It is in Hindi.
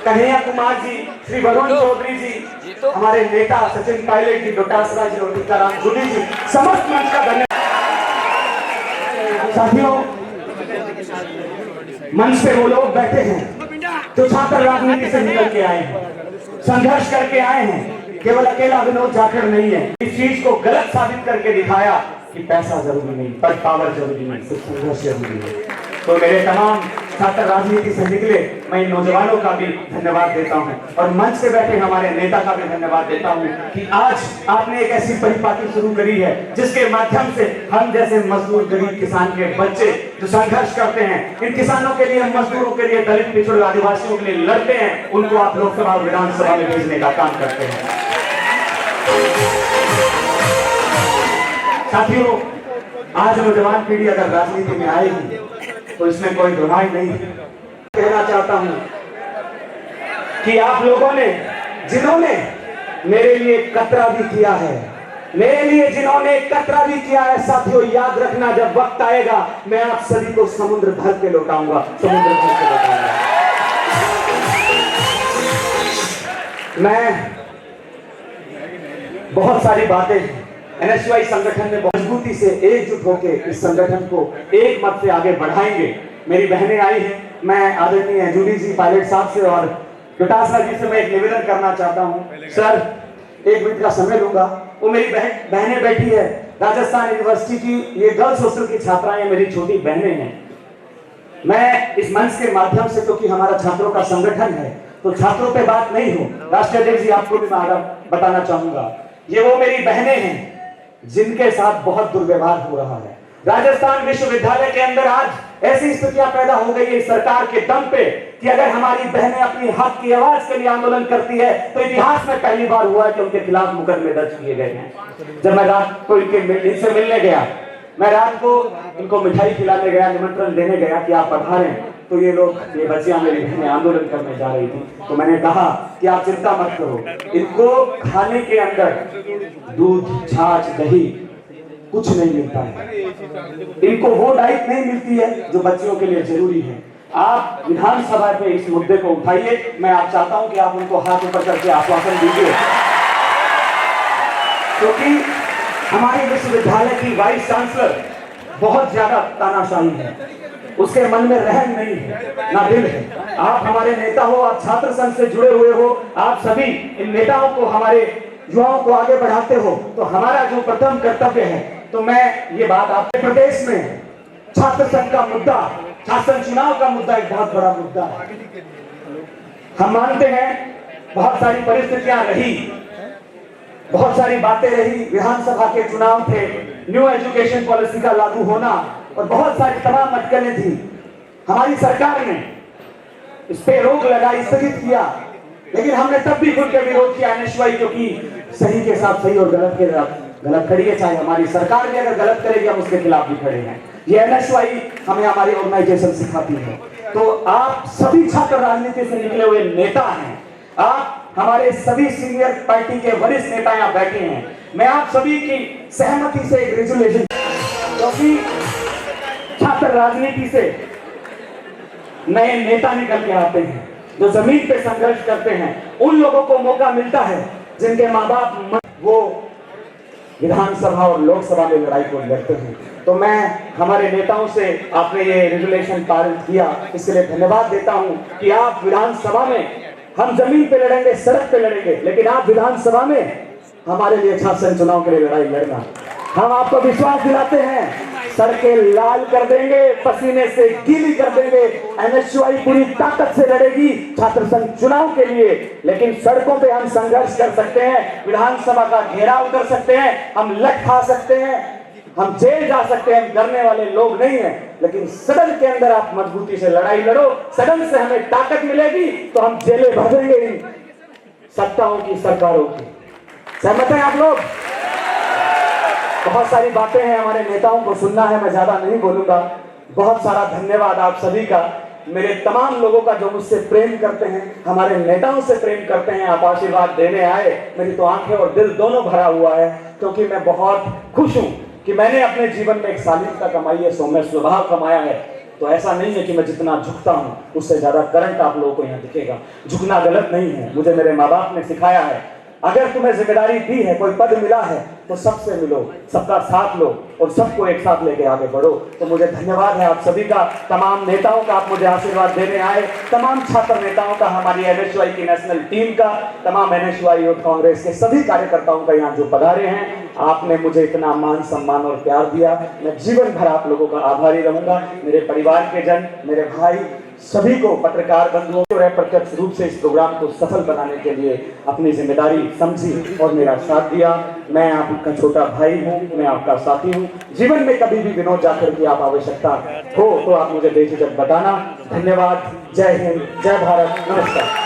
कन्हैया कुमार जी, श्री वरुण चौधरी जी, हमारे नेता सचिन पायलट जी, डोटासरा जी और टीकाराम जूली जी, समस्त मंच का धन्यवाद। साथियों, मंच पे वो लोग बैठे हैं जो छात्र राजनीति से निकल के आए हैं, संघर्ष करके आए हैं। केवल अकेला विनोद जाखड़ नहीं है। इस चीज को गलत साबित करके दिखाया कि पैसा जरूरी नहीं, पर पावर जरूरी नहीं, सिर्फ संघर्ष जरूरी है। तो मेरे तमाम छात्र राजनीति से निकले, मैं इन नौजवानों का भी धन्यवाद देता हूं और मंच पे बैठे हमारे नेता का भी धन्यवाद देता हूं कि आज आपने एक ऐसी परिपाटी शुरू करी है जिसके माध्यम से हम जैसे मजदूर, गरीब किसान के बच्चे जो संघर्ष करते हैं, इन किसानों के लिए, मजदूरों के लिए, दलित, पिछड़े, आदिवासियों के लिए लड़ते हैं, उनको आप लोकसभा और विधानसभा में भेजने का काम करते हैं। साथियों, आज नौजवान पीढ़ी अगर राजनीति में आएगी तो इसमें कोई दुहाई नहीं। कहना चाहता हूं कि आप लोगों ने, जिन्होंने मेरे लिए कतरा भी किया है, मेरे लिए जिन्होंने कतरा भी किया है, साथियों याद रखना, जब वक्त आएगा मैं आप सभी को समुद्र भर के लौटाऊंगा, समुद्र भर के लौटाऊंगा। मैं बहुत सारी बातें एनएसयूआई संगठन में मजबूती से एकजुट होकर इस संगठन को एक मत से आगे बढ़ाएंगे। मेरी बहनें आई हैं, मैं आदरणीय जूली जी, पायलट साहब से और डोटासरा जी से मैं एक निवेदन करना चाहता हूं। सर, 1 मिनट का समय लूंगा। वो मेरी बहनें बैठी है, राजस्थान यूनिवर्सिटी की ये गर्ल्स हॉस्टल की छात्राएं, मेरी छोटी बहनें हैं। मैं इस मंच के माध्यम से, क्योंकि हमारा छात्रों का संगठन है, तो छात्रों पे बात नहीं हो, राष्ट्रीय अध्यक्ष जी आपको भी मैं बताना चाहूंगा, ये वो मेरी बहनें हैं जिनके साथ बहुत दुर्व्यवहार हो रहा है। राजस्थान विश्वविद्यालय के अंदर आज ऐसी स्थितियां पैदा हो गई है सरकार के दम पे कि अगर हमारी बहनें अपनी हक की आवाज के लिए आंदोलन करती है तो इतिहास में पहली बार हुआ है कि उनके खिलाफ मुकदमे दर्ज किए गए हैं। जब मैं रात को इनसे मिलने गया, मैं रात को इनको मिठाई खिलाने गया, निमंत्रण देने गया कि आप पधारें, तो ये बच्चियां, मेरी बहनें आंदोलन करने जा रही थी। तो मैंने कहा कि आप चिंता मत करो, इनको खाने के अंदर दूध, छाछ, दही कुछ नहीं मिलता है, इनको वो डाइट नहीं मिलती है जो बच्चियों के लिए जरूरी है। आप विधानसभा पे इस मुद्दे को उठाइए। मैं आप चाहता हूं कि आप उनको हाथ ऊपर करके आश्वासन दीजिए, क्योंकि हमारे विश्वविद्यालय की वाइस चांसलर बहुत ज्यादा तानाशाही है, उसके मन में रहम नहीं है, ना दिल है। आप हमारे नेता हो, आप छात्र संघ से जुड़े हुए हो, आप सभी इन नेताओं को, हमारे युवाओं को आगे बढ़ाते हो, तो हमारा जो प्रथम कर्तव्य है, तो मैं ये बात आपके प्रदेश में छात्र संघ का मुद्दा, शासन चुनाव का मुद्दा एक बहुत बड़ा मुद्दा है। हम मानते हैं बहुत सारी परिस्थितियां रही, बहुत सारी बातें रही, विधानसभा के चुनाव थे, न्यू एजुकेशन पॉलिसी का लागू होना और बहुत सारी तमाम अटकलें थी। हमारी सरकार ने इस पे रोक लगाई, स्थगित किया, लेकिन हमने तब भी खुल के विरोध किया एनएसयूआई, क्योंकि सही के साथ सही और गलत के साथ गलत खड़ी है। चाहे हमारी सरकार भी अगर गलत करेगी, हम उसके खिलाफ भी खड़े हैं। ये एनएसयूआई हमें हमारी ऑर्गेनाइजेशन सिखाती है। तो आप सभी छात्र राजनीति से निकले हुए नेता हैं, आप हमारे सभी सीनियर पार्टी के वरिष्ठ नेता यहाँ बैठे हैं। मैं आप सभी की सहमति से एक रेजोल्यूशन, क्योंकि छात्र राजनीति से नए नेता निकल के आते हैं जो जमीन पे संघर्ष करते हैं। उन लोगों को मौका मिलता है जिनके माँ बाप वो विधानसभा और लोकसभा में लड़ाई को लड़ते हैं। तो मैं हमारे नेताओं से, आपने ये रेजोल्यूशन पारित किया, इसके लिए धन्यवाद देता हूं कि आप विधानसभा में, हम जमीन पे लड़ेंगे, सड़क पे लड़ेंगे, लेकिन आप विधानसभा में हमारे लिए शासन चुनाव के लिए लड़ाई लड़ना। हम आपको विश्वास दिलाते हैं, सड़कें लाल कर देंगे, पसीने से गीली कर देंगे। एनएसयूआई पूरी ताकत से लड़ेगी छात्र संघ चुनाव के लिए, लेकिन सड़कों पे हम संघर्ष कर सकते हैं, विधानसभा का घेराव कर सकते हैं, हम लठ खा सकते हैं, हम जेल जा सकते हैं। हम डरने वाले लोग नहीं हैं, लेकिन सदन के अंदर आप मजबूती से लड़ाई लड़ो, सदन से हमें ताकत मिलेगी तो हम जेलें भर देंगे इन सत्ताओं की, सरकारों की। सहमत हैं आप लोग? बहुत सारी बातें हैं, हमारे नेताओं को सुनना है, मैं ज्यादा नहीं बोलूंगा। बहुत सारा धन्यवाद आप सभी का, मेरे तमाम लोगों का जो मुझसे प्रेम करते हैं, हमारे नेताओं से प्रेम करते हैं। आप आशीर्वाद देने आए, मेरी तो आंखें और दिल दोनों भरा हुआ है, क्योंकि मैं बहुत खुश हूं कि मैंने अपने जीवन में एक शालीनता कमाई है, सौम्य स्वभाव कमाया है। तो ऐसा नहीं है कि मैं जितना झुकता हूँ उससे ज़्यादा करंट आप लोगों को यहाँ दिखेगा। झुकना गलत नहीं है, मुझे मेरे माँ बाप ने सिखाया है। अगर तुम्हें जिम्मेदारी दी है, कोई पद मिला है, तो सबसे मिलो, सबका साथ लो और सबको एक साथ लेके आगे बढ़ो। तो मुझे धन्यवाद है आप सभी का, तमाम नेताओं का, आप मुझे आशीर्वाद देने आए, तमाम छात्र नेताओं का, हमारी NSY की नेशनल टीम का, तमाम NSY यूथ कांग्रेस के सभी कार्यकर्ताओं का यहाँ जो पधारे हैं। आपने मुझे इतना मान सम्मान और प्यार दिया, मैं जीवन भर आप लोगों का आभारी रहूंगा। मेरे परिवार के जन, मेरे भाई, सभी को, पत्रकार बंधुओं को प्रत्यक्ष रूप से इस प्रोग्राम को सफल बनाने के लिए अपनी जिम्मेदारी समझी और मेरा साथ दिया। मैं आपका छोटा भाई हूँ, मैं आपका साथी हूँ। जीवन में कभी भी विनोद जाखड़ की आप आवश्यकता हो तो आप मुझे बेझिझक बताना। धन्यवाद। जय हिंद, जय भारत, नमस्कार।